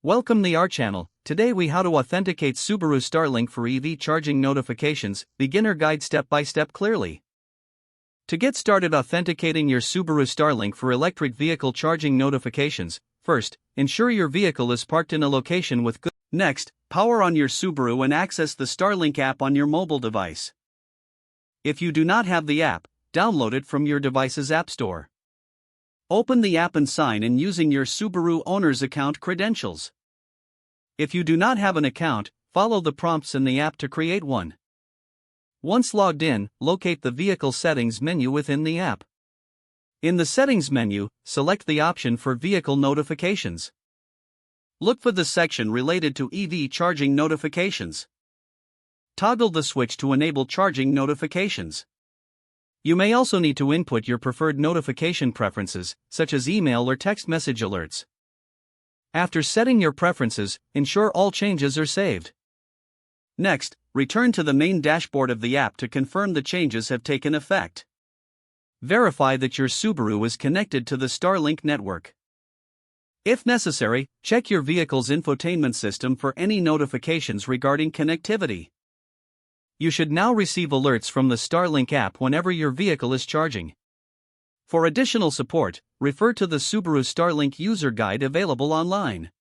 Welcome to our channel. Today we how to authenticate Subaru Starlink for EV charging notifications, beginner guide step by step clearly. To get started authenticating your Subaru Starlink for electric vehicle charging notifications, first, ensure your vehicle is parked in a location with good. Next, power on your Subaru and access the Starlink app on your mobile device. If you do not have the app, download it from your device's app store. Open the app and sign in using your Subaru owner's account credentials. If you do not have an account, follow the prompts in the app to create one. Once logged in, locate the Vehicle Settings menu within the app. In the Settings menu, select the option for Vehicle Notifications. Look for the section related to EV charging notifications. Toggle the switch to enable charging notifications. You may also need to input your preferred notification preferences, such as email or text message alerts. After setting your preferences, ensure all changes are saved. Next, return to the main dashboard of the app to confirm the changes have taken effect. Verify that your Subaru is connected to the Starlink network. If necessary, check your vehicle's infotainment system for any notifications regarding connectivity. You should now receive alerts from the Starlink app whenever your vehicle is charging. For additional support, refer to the Subaru Starlink user guide available online.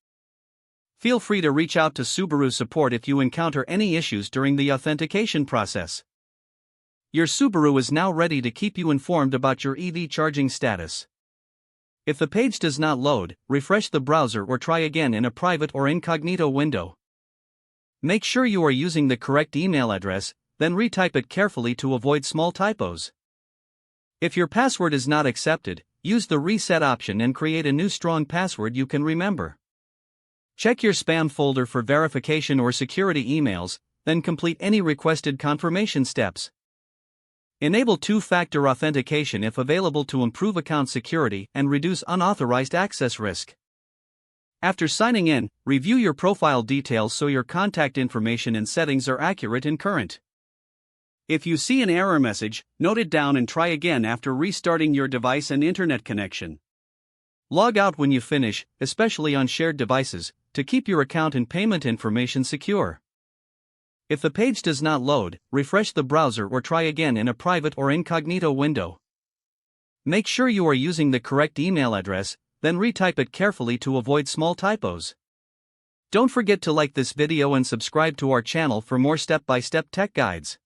Feel free to reach out to Subaru support if you encounter any issues during the authentication process. Your Subaru is now ready to keep you informed about your EV charging status. If the page does not load, refresh the browser or try again in a private or incognito window. Make sure you are using the correct email address, then retype it carefully to avoid small typos. If your password is not accepted, use the reset option and create a new strong password you can remember. Check your spam folder for verification or security emails, then complete any requested confirmation steps. Enable two-factor authentication if available to improve account security and reduce unauthorized access risk. After signing in, review your profile details so your contact information and settings are accurate and current. If you see an error message, note it down and try again after restarting your device and internet connection. Log out when you finish, especially on shared devices, to keep your account and payment information secure. If the page does not load, refresh the browser or try again in a private or incognito window. Make sure you are using the correct email address, then retype it carefully to avoid small typos. Don't forget to like this video and subscribe to our channel for more step-by-step tech guides.